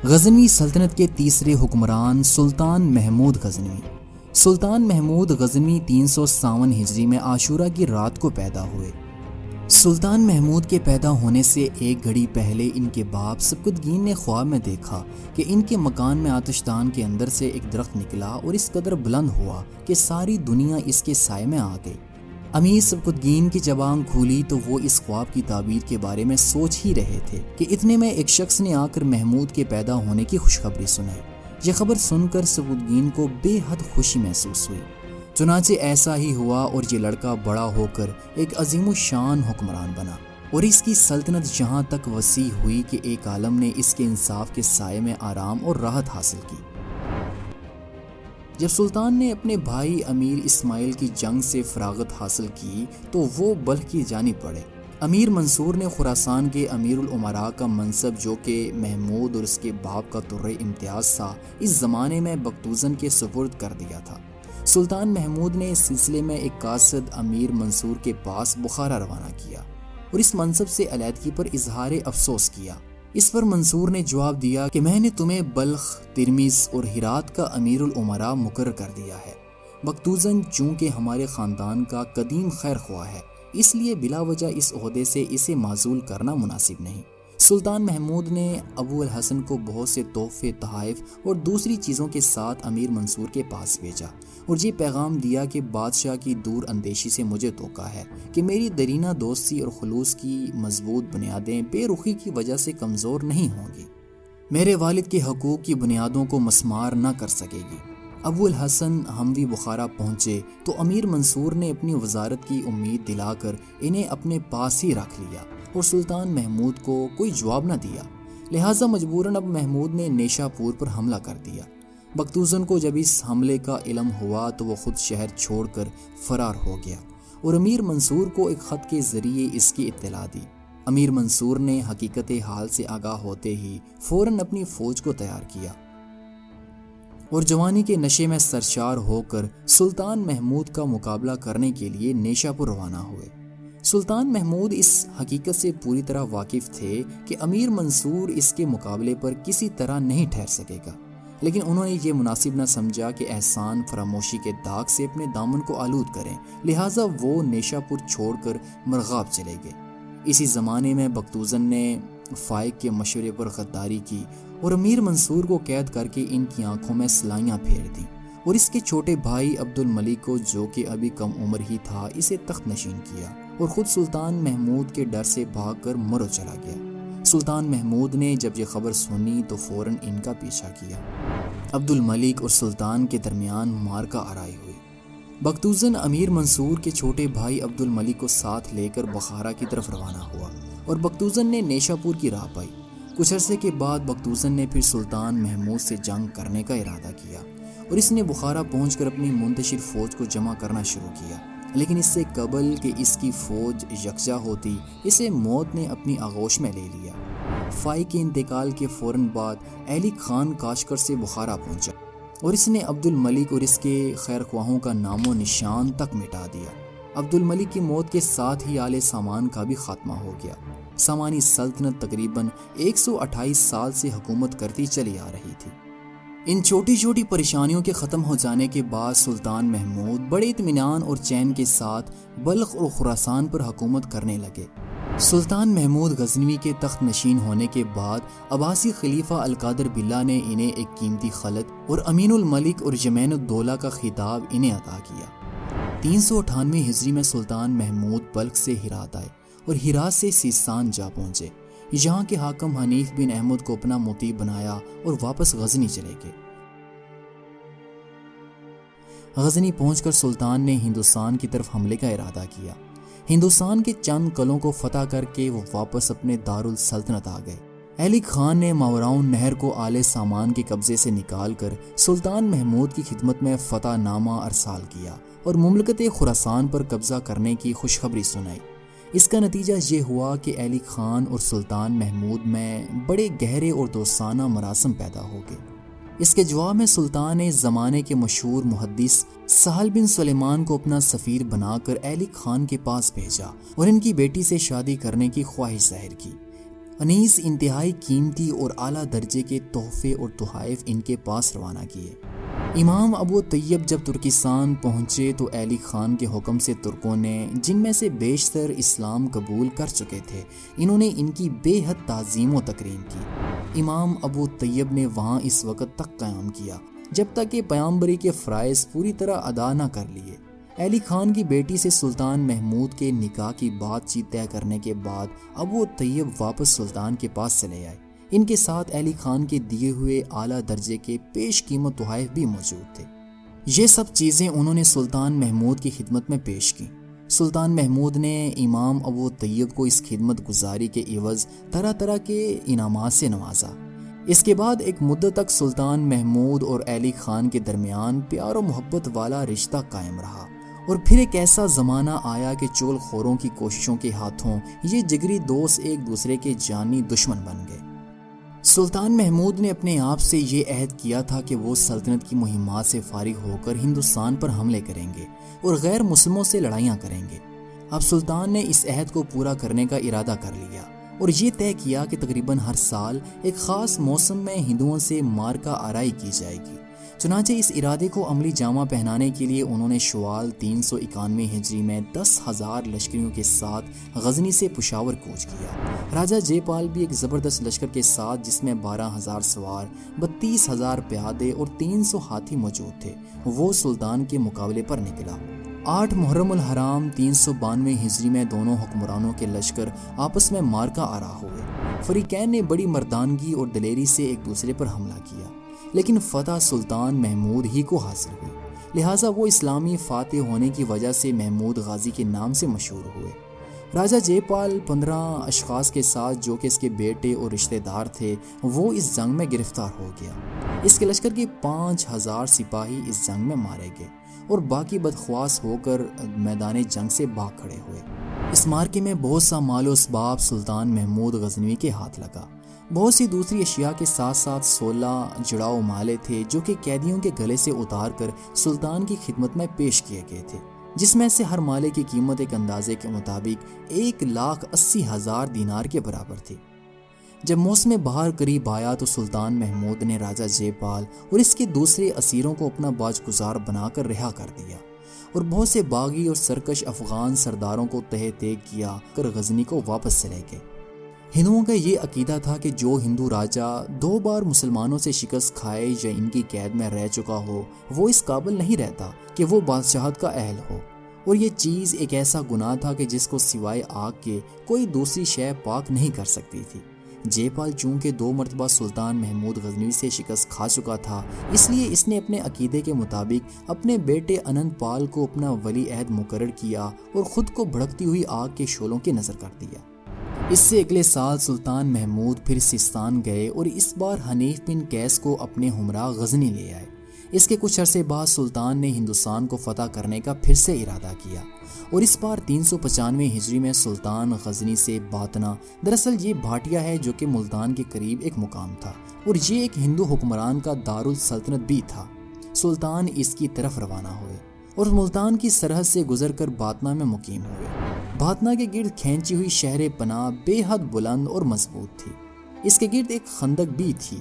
غزنوی سلطنت کے تیسرے حکمران سلطان محمود غزنوی۔ سلطان محمود غزنوی 357 ہجری میں عاشورہ کی رات کو پیدا ہوئے۔ سلطان محمود کے پیدا ہونے سے ایک گھڑی پہلے ان کے باپ سبکتگین نے خواب میں دیکھا کہ ان کے مکان میں آتش دان کے اندر سے ایک درخت نکلا اور اس قدر بلند ہوا کہ ساری دنیا اس کے سائے میں آ گئی۔ امیر سبکتگین کی جب آنکھ کھولی تو وہ اس خواب کی تعبیر کے بارے میں سوچ ہی رہے تھے کہ اتنے میں ایک شخص نے آ کر محمود کے پیدا ہونے کی خوشخبری سنائی۔ یہ خبر سن کر سبکتگین کو بے حد خوشی محسوس ہوئی۔ چنانچہ ایسا ہی ہوا اور یہ لڑکا بڑا ہو کر ایک عظیم الشان حکمران بنا، اور اس کی سلطنت یہاں تک وسیع ہوئی کہ ایک عالم نے اس کے انصاف کے سائے میں آرام اور راحت حاصل کی۔ جب سلطان نے اپنے بھائی امیر اسماعیل کی جنگ سے فراغت حاصل کی تو وہ بلخ کی جانب بڑھے۔ امیر منصور نے خراسان کے امیر الامراء کا منصب، جو کہ محمود اور اس کے باپ کا در امتیاز تھا، اس زمانے میں بگتوزن کے سپرد کر دیا تھا۔ سلطان محمود نے اس سلسلے میں ایک قاصد امیر منصور کے پاس بخارا روانہ کیا اور اس منصب سے علیحدگی پر اظہار افسوس کیا۔ اس پر منصور نے جواب دیا کہ میں نے تمہیں بلخ، ترمذ اور ہرات کا امیر الامراء مقرر کر دیا ہے۔ بگتوزن چونکہ ہمارے خاندان کا قدیم خیر خواہ ہے، اس لیے بلا وجہ اس عہدے سے اسے معزول کرنا مناسب نہیں۔ سلطان محمود نے ابو الحسن کو بہت سے تحفے، تحائف اور دوسری چیزوں کے ساتھ امیر منصور کے پاس بھیجا اور یہ پیغام دیا کہ بادشاہ کی دور اندیشی سے مجھے توقع ہے کہ میری درینہ دوستی اور خلوص کی مضبوط بنیادیں بے رخی کی وجہ سے کمزور نہیں ہوں گی، میرے والد کے حقوق کی بنیادوں کو مسمار نہ کر سکے گی۔ ابو الحسن ہموی بخارا پہنچے تو امیر منصور نے اپنی وزارت کی امید دلا کر انہیں اپنے پاس ہی رکھ لیا اور سلطان محمود کو کوئی جواب نہ دیا، لہٰذا مجبوراً اب محمود نے نیشا پور پر حملہ کر دیا۔ بگتوزن کو جب اس حملے کا علم ہوا تو وہ خود شہر چھوڑ کر فرار ہو گیا اور امیر منصور کو ایک خط کے ذریعے اس کی اطلاع دی۔ امیر منصور نے حقیقت حال سے آگاہ ہوتے ہی فوراً اپنی فوج کو تیار کیا اور جوانی کے نشے میں سرشار ہو کر سلطان محمود کا مقابلہ کرنے کے لیے نیشا پور روانہ ہوئے۔ سلطان محمود اس حقیقت سے پوری طرح واقف تھے کہ امیر منصور اس کے مقابلے پر کسی طرح نہیں ٹھہر سکے گا، لیکن انہوں نے یہ مناسب نہ سمجھا کہ احسان فراموشی کے داغ سے اپنے دامن کو آلود کریں، لہٰذا وہ نیشا پور چھوڑ کر مرغاب چلے گئے۔ اسی زمانے میں بگتوزن نے فائق کے مشورے پر غداری کی اور امیر منصور کو قید کر کے ان کی آنکھوں میں سلائیاں پھیر دیں اور اس کے چھوٹے بھائی عبد الملک کو، جو کہ ابھی کم عمر ہی تھا، اسے تخت نشین کیا اور خود سلطان محمود کے ڈر سے بھاگ کر مرو چلا گیا۔ سلطان محمود نے جب یہ خبر سنی تو فوراً ان کا پیچھا کیا۔ عبد الملک اور سلطان کے درمیان معرکہ آرائی ہوئی۔ بگتوزن امیر منصور کے چھوٹے بھائی عبد الملک کو ساتھ لے کر بخارا کی طرف روانہ ہوا اور بگتوزن نے نیشا پور کی راہ پائی۔ کچھ عرصے کے بعد بگتوزن نے پھر سلطان محمود سے جنگ کرنے کا ارادہ کیا اور اس نے بخارا پہنچ کر اپنی منتشر فوج کو جمع کرنا شروع کیا، لیکن اس سے قبل کہ اس کی فوج یکجا ہوتی، اسے موت نے اپنی آغوش میں لے لیا۔ فائق کے انتقال کے فوراً بعد ایلک خان کاشکر سے بخارا پہنچا اور اس نے عبد الملک اور اس کے خیر خواہوں کا نام و نشان تک مٹا دیا۔ عبد الملک کی موت کے ساتھ ہی آل سامان کا بھی خاتمہ ہو گیا۔ سامانی سلطنت تقریباً 128 سال سے حکومت کرتی چلی آ رہی تھی۔ ان چھوٹی چھوٹی پریشانیوں کے ختم ہو جانے کے بعد سلطان محمود بڑے اطمینان اور چین کے ساتھ بلخ اور خراسان پر حکومت کرنے لگے۔ سلطان محمود غزنوی کے تخت نشین ہونے کے بعد عباسی خلیفہ القادر باللہ نے انہیں ایک قیمتی خلط اور امین الملک اور یمین الدولہ کا خطاب انہیں عطا کیا۔ 398 ہجری میں سلطان محمود بلخ سے ہرات آئے اور ہرات سے سیستان جا پہنچے۔ یہاں کے حاکم حنیف بن احمد کو اپنا مطیع بنایا اور واپس غزنی چلے گئے۔ غزنی پہنچ کر سلطان نے ہندوستان کی طرف حملے کا ارادہ کیا۔ ہندوستان کے چند قلعوں کو فتح کر کے وہ واپس اپنے دارالسلطنت آ گئے۔ ایلک خان نے ماوراؤن نہر کو آل سامان کے قبضے سے نکال کر سلطان محمود کی خدمت میں فتح نامہ ارسال کیا اور مملکت خراسان پر قبضہ کرنے کی خوشخبری سنائی۔ اس کا نتیجہ یہ ہوا کہ ایلک خان اور سلطان محمود میں بڑے گہرے اور دوستانہ مراسم پیدا ہو گئے۔ اس کے جواب میں سلطان نے زمانے کے مشہور محدث سہل بن سلیمان کو اپنا سفیر بنا کر ایلک خان کے پاس بھیجا اور ان کی بیٹی سے شادی کرنے کی خواہش ظاہر کی۔ انیس انتہائی قیمتی اور اعلیٰ درجے کے تحفے اور تحائف ان کے پاس روانہ کیے۔ امام ابو طیب جب ترکستان پہنچے تو علی خان کے حکم سے ترکوں نے، جن میں سے بیشتر اسلام قبول کر چکے تھے، انہوں نے ان کی بے حد تعظیم و تکریم کی۔ امام ابو طیب نے وہاں اس وقت تک قیام کیا جب تک کہ پیغمبری کے فرائض پوری طرح ادا نہ کر لیے۔ علی خان کی بیٹی سے سلطان محمود کے نکاح کی بات چیت طے کرنے کے بعد ابو طیب واپس سلطان کے پاس چلے آئے۔ ان کے ساتھ علی خان کے دیے ہوئے اعلیٰ درجے کے پیش قیمت تحائف بھی موجود تھے۔ یہ سب چیزیں انہوں نے سلطان محمود کی خدمت میں پیش کی۔ سلطان محمود نے امام ابو طیب کو اس خدمت گزاری کے عوض طرح طرح کے انعامات سے نوازا۔ اس کے بعد ایک مدت تک سلطان محمود اور علی خان کے درمیان پیار و محبت والا رشتہ قائم رہا، اور پھر ایک ایسا زمانہ آیا کہ چغل خوروں کی کوششوں کے ہاتھوں یہ جگری دوست ایک دوسرے کے جانی دشمن بن گئے۔ سلطان محمود نے اپنے آپ سے یہ عہد کیا تھا کہ وہ سلطنت کی مہمات سے فارغ ہو کر ہندوستان پر حملے کریں گے اور غیر مسلموں سے لڑائیاں کریں گے۔ اب سلطان نے اس عہد کو پورا کرنے کا ارادہ کر لیا اور یہ طے کیا کہ تقریباً ہر سال ایک خاص موسم میں ہندوؤں سے مارکہ آرائی کی جائے گی۔ چنانچہ اس ارادے کو عملی جامہ پہنانے کے لیے انہوں نے شوال 391 ہجری میں 10,000 لشکریوں کے ساتھ غزنی سے پشاور کوچ کیا۔ راجہ جے پال بھی ایک زبردست لشکر کے ساتھ، جس میں 12,000 سوار، 32,000 پیادے اور 300 ہاتھی موجود تھے، وہ سلطان کے مقابلے پر نکلا۔ 8 محرم الحرام 392 ہجری میں دونوں حکمرانوں کے لشکر آپس میں مارکہ آرا ہوئے۔ فریقین نے بڑی مردانگی اور دلیری سے ایک دوسرے پر حملہ کیا، لیکن فتح سلطان محمود ہی کو حاصل ہوئی، لہٰذا وہ اسلامی فاتح ہونے کی وجہ سے محمود غازی کے نام سے مشہور ہوئے۔ راجہ جے پال 15 اشخاص کے ساتھ، جو کہ اس کے بیٹے اور رشتہ دار تھے، وہ اس جنگ میں گرفتار ہو گیا۔ اس کے لشکر کے 5,000 سپاہی اس جنگ میں مارے گئے اور باقی بدخواص ہو کر میدان جنگ سے بھاگ کھڑے ہوئے۔ اس مارکے میں بہت سا مال و اسباب سلطان محمود غزنوی کے ہاتھ لگا۔ بہت سی دوسری اشیاء کے ساتھ ساتھ 16 جڑاؤ مالے تھے، جو کہ قیدیوں کے گلے سے اتار کر سلطان کی خدمت میں پیش کیے گئے تھے، جس میں سے ہر مالے کی قیمت ایک اندازے کے مطابق 1,80,000 دینار کے برابر تھی۔ جب موسم بہار قریب آیا تو سلطان محمود نے راجہ جے پال اور اس کے دوسرے اسیروں کو اپنا باج گزار بنا کر رہا کر دیا، اور بہت سے باغی اور سرکش افغان سرداروں کو تہہ تیگ کیا کر غزنی کو واپس چلے گئے۔ ہندوؤں کا یہ عقیدہ تھا کہ جو ہندو راجہ 2 بار مسلمانوں سے شکست کھائے یا ان کی قید میں رہ چکا ہو، وہ اس قابل نہیں رہتا کہ وہ بادشاہت کا اہل ہو، اور یہ چیز ایک ایسا گناہ تھا کہ جس کو سوائے آگ کے کوئی دوسری شے پاک نہیں کر سکتی تھی۔ جے پال چونکہ 2 مرتبہ سلطان محمود غزنوی سے شکست کھا چکا تھا، اس لیے اس نے اپنے عقیدے کے مطابق اپنے بیٹے اننت پال کو اپنا ولی عہد مقرر کیا اور خود کو بھڑکتی ہوئی آگ کے شعلوں کی نظر کر دیا۔ اس سے اگلے سال سلطان محمود پھر سیستان گئے اور اس بار حنیف بن قیس کو اپنے ہمراہ غزنی لے آئے۔ اس کے کچھ عرصے بعد سلطان نے ہندوستان کو فتح کرنے کا پھر سے ارادہ کیا، اور اس بار 395 ہجری میں سلطان غزنی سے باتنا، دراصل یہ بھاٹیا ہے جو کہ ملتان کے قریب ایک مقام تھا، اور یہ ایک ہندو حکمران کا دارالسلطنت بھی تھا، سلطان اس کی طرف روانہ ہوئے اور ملتان کی سرحد سے گزر کر باتنا میں مقیم ہوئے۔ باتنا کے گرد کھینچی ہوئی شہر پناہ بے حد بلند اور مضبوط تھی۔ اس کے گرد ایک خندق بھی تھی۔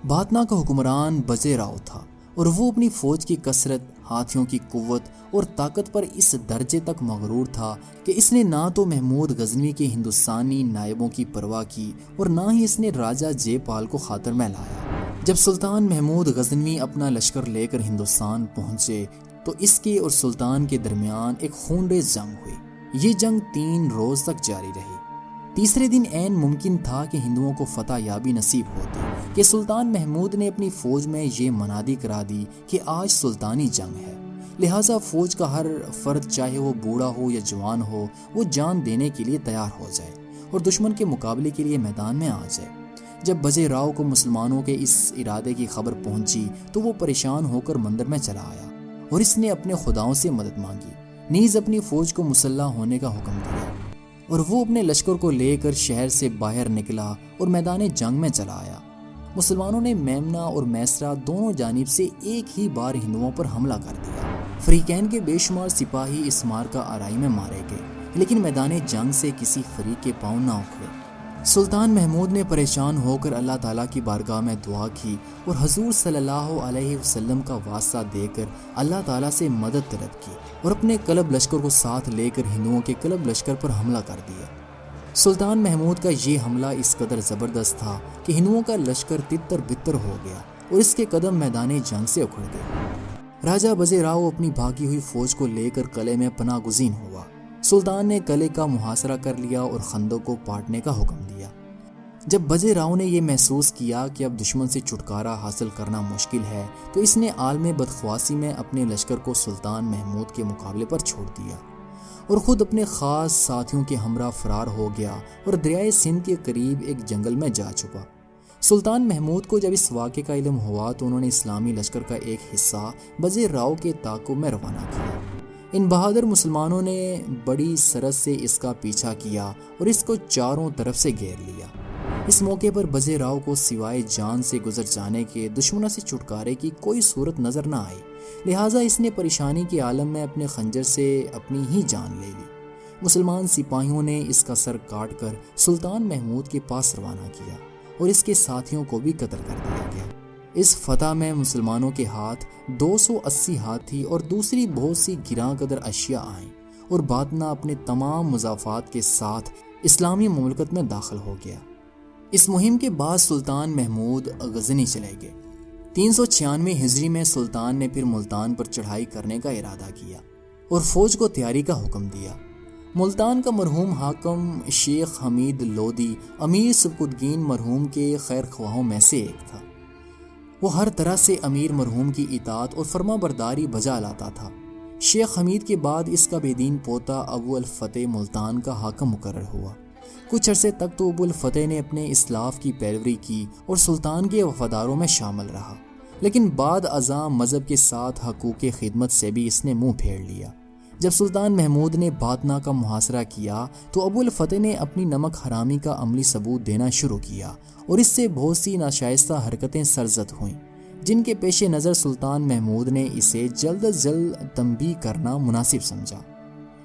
باتنا کا حکمران بجے راؤ تھا، اور وہ اپنی فوج کی کثرت، ہاتھیوں کی قوت اور طاقت پر اس درجے تک مغرور تھا کہ اس نے نہ تو محمود غزنوی کے ہندوستانی نائبوں کی پرواہ کی اور نہ ہی اس نے راجہ جے پال کو خاطر میں لایا۔ جب سلطان محمود غزنوی اپنا لشکر لے کر ہندوستان پہنچے تو اس کے اور سلطان کے درمیان ایک خونریز جنگ ہوئی۔ یہ جنگ 3 روز تک جاری رہی۔ تیسرے دن عین ممکن تھا کہ ہندوؤں کو فتح یابی نصیب ہوتی کہ سلطان محمود نے اپنی فوج میں یہ منادی کرا دی کہ آج سلطانی جنگ ہے، لہٰذا فوج کا ہر فرد، چاہے وہ بوڑھا ہو یا جوان ہو، وہ جان دینے کے لیے تیار ہو جائے اور دشمن کے مقابلے کے لیے میدان میں آ جائے۔ جب بجے راؤ کو مسلمانوں کے اس ارادے کی خبر پہنچی تو وہ پریشان ہو کر مندر میں چلا آیا اور اس نے اپنے خداؤں سے مدد مانگی، نیز اپنی فوج کو مسلح ہونے کا حکم دیا، اور وہ اپنے لشکر کو لے کر شہر سے باہر نکلا اور میدان جنگ میں چلا آیا۔ مسلمانوں نے میمنہ اور میسرہ دونوں جانب سے ایک ہی بار ہندوؤں پر حملہ کر دیا۔ فریقین کے بے شمار سپاہی اس مارکہ آرائی میں مارے گئے، لیکن میدان جنگ سے کسی فریق کے پاؤں نہ اکھڑے۔ سلطان محمود نے پریشان ہو کر اللہ تعالیٰ کی بارگاہ میں دعا کی اور حضور صلی اللہ علیہ وسلم کا واسطہ دے کر اللہ تعالیٰ سے مدد طلب کی اور اپنے کلب لشکر کو ساتھ لے کر ہندوؤں کے کلب لشکر پر حملہ کر دیا۔ سلطان محمود کا یہ حملہ اس قدر زبردست تھا کہ ہندوؤں کا لشکر تتر بتر ہو گیا اور اس کے قدم میدان جنگ سے اکھڑ گئے۔ راجہ بزے راؤ اپنی بھاگی ہوئی فوج کو لے کر قلعے میں پناہ گزین ہوا۔ سلطان نے قلعے کا محاصرہ کر لیا اور خندق کو پاٹنے کا حکم دیا۔ جب بزے راؤ نے یہ محسوس کیا کہ اب دشمن سے چھٹکارا حاصل کرنا مشکل ہے تو اس نے عالم بدخواسی میں اپنے لشکر کو سلطان محمود کے مقابلے پر چھوڑ دیا اور خود اپنے خاص ساتھیوں کے ہمراہ فرار ہو گیا اور دریائے سندھ کے قریب ایک جنگل میں جا چھپا۔ سلطان محمود کو جب اس واقعے کا علم ہوا تو انہوں نے اسلامی لشکر کا ایک حصہ بزے راؤ کے تعاقب میں روانہ کیا۔ ان بہادر مسلمانوں نے بڑی سرت سے اس کا پیچھا کیا اور اس کو چاروں طرف سے گھیر لیا۔ اس موقع پر بزے راؤ کو سوائے جان سے گزر جانے کے دشمنوں سے چھٹکارے کی کوئی صورت نظر نہ آئی، لہٰذا اس نے پریشانی کے عالم میں اپنے خنجر سے اپنی ہی جان لے لی۔ مسلمان سپاہیوں نے اس کا سر کاٹ کر سلطان محمود کے پاس روانہ کیا اور اس کے ساتھیوں کو بھی قتل کر دیا گیا۔ اس فتح میں مسلمانوں کے ہاتھ 280 ہاتھی اور دوسری بہت سی گراں قدر اشیاء آئیں اور باطنہ اپنے تمام مضافات کے ساتھ اسلامی مملکت میں داخل ہو گیا۔ اس مہم کے بعد سلطان محمود غزنی چلے گئے۔ 396 ہجری میں سلطان نے پھر ملتان پر چڑھائی کرنے کا ارادہ کیا اور فوج کو تیاری کا حکم دیا۔ ملتان کا مرحوم حاکم شیخ حمید لودھی امیر سبکتگین مرحوم کے خیر خواہوں میں سے ایک تھا۔ وہ ہر طرح سے امیر مرحوم کی اطاعت اور فرما برداری بجا لاتا تھا۔ شیخ حمید کے بعد اس کا بے دین پوتا ابو الفتح ملتان کا حاکم مقرر ہوا۔ کچھ عرصے تک تو ابو الفتح نے اپنے اسلاف کی پیروی کی اور سلطان کے وفاداروں میں شامل رہا، لیکن بعد ازاں مذہب کے ساتھ حقوق خدمت سے بھی اس نے منہ پھیر لیا۔ جب سلطان محمود نے باطنہ کا محاصرہ کیا تو ابو الفتح نے اپنی نمک حرامی کا عملی ثبوت دینا شروع کیا اور اس سے بہت سی ناشائستہ حرکتیں سرزد ہوئیں، جن کے پیش نظر سلطان محمود نے اسے جلد از جلد تنبیہ کرنا مناسب سمجھا۔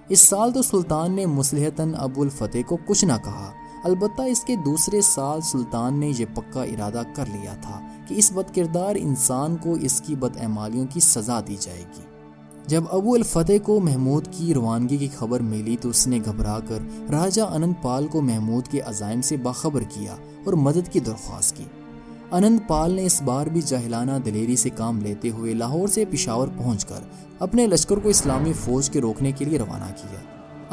اس سال تو سلطان نے مصلحتاً ابو الفتح کو کچھ نہ کہا، البتہ اس کے دوسرے سال سلطان نے یہ پکا ارادہ کر لیا تھا کہ اس بد کردار انسان کو اس کی بدعمالیوں کی سزا دی جائے گی۔ جب ابو الفتح کو محمود کی روانگی کی خبر ملی تو اس نے گھبرا کر راجہ انند پال کو محمود کے عزائم سے باخبر کیا اور مدد کی درخواست کی۔ انند پال نے اس بار بھی جاہلانہ دلیری سے کام لیتے ہوئے لاہور سے پشاور پہنچ کر اپنے لشکر کو اسلامی فوج کے روکنے کے لیے روانہ کیا۔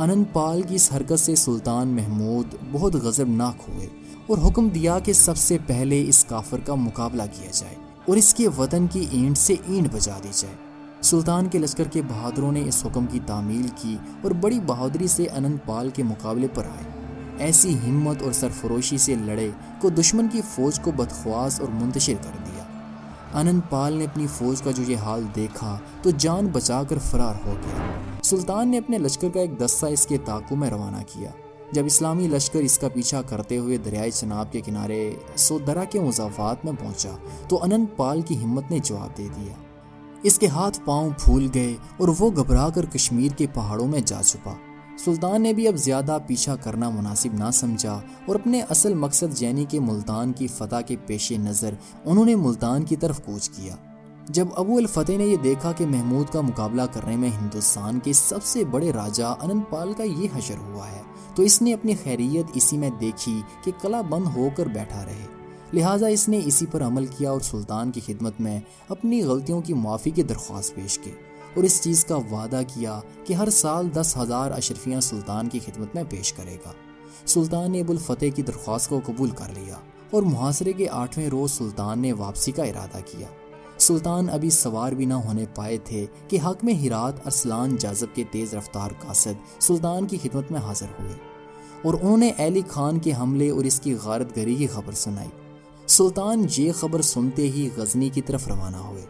انند پال کی اس حرکت سے سلطان محمود بہت غضبناک ہوئے اور حکم دیا کہ سب سے پہلے اس کافر کا مقابلہ کیا جائے اور اس کے وطن کی اینٹ سے اینٹ بجا دی جائے۔ سلطان کے لشکر کے بہادروں نے اس حکم کی تعمیل کی اور بڑی بہادری سے انند پال کے مقابلے پر آئے۔ ایسی ہمت اور سرفروشی سے لڑے کو دشمن کی فوج کو بدخواس اور منتشر کر دیا۔ انند پال نے اپنی فوج کا جو یہ حال دیکھا تو جان بچا کر فرار ہو گیا۔ سلطان نے اپنے لشکر کا ایک دستہ اس کے تعاقب میں روانہ کیا۔ جب اسلامی لشکر اس کا پیچھا کرتے ہوئے دریائے چناب کے کنارے سودرہ کے مضافات میں پہنچا تو انند پال کی ہمت نے جواب دے دیا۔ اس کے ہاتھ پاؤں پھول گئے اور وہ گھبرا کر کشمیر کے پہاڑوں میں جا چھپا۔ سلطان نے بھی اب زیادہ پیچھا کرنا مناسب نہ سمجھا اور اپنے اصل مقصد یعنی کہ ملتان کی فتح کے پیش نظر انہوں نے ملتان کی طرف کوچ کیا۔ جب ابو الفتح نے یہ دیکھا کہ محمود کا مقابلہ کرنے میں ہندوستان کے سب سے بڑے راجہ انند پال کا یہ حشر ہوا ہے تو اس نے اپنی خیریت اسی میں دیکھی کہ قلعہ بند ہو کر بیٹھا رہے، لہٰذا اس نے اسی پر عمل کیا اور سلطان کی خدمت میں اپنی غلطیوں کی معافی کی درخواست پیش کی اور اس چیز کا وعدہ کیا کہ ہر سال 10,000 اشرفیاں سلطان کی خدمت میں پیش کرے گا۔ سلطان نے ابو الفتح کی درخواست کو قبول کر لیا اور محاصرے کے 8ویں روز سلطان نے واپسی کا ارادہ کیا۔ سلطان ابھی سوار بھی نہ ہونے پائے تھے کہ حاکم ہرات ارسلان جاذب کے تیز رفتار قاصد سلطان کی خدمت میں حاضر ہوئے اور انہوں نے علی خان کے حملے اور اس کی غارت گری کی خبر سنائی۔ سلطان یہ خبر سنتے ہی غزنی کی طرف روانہ ہوئے۔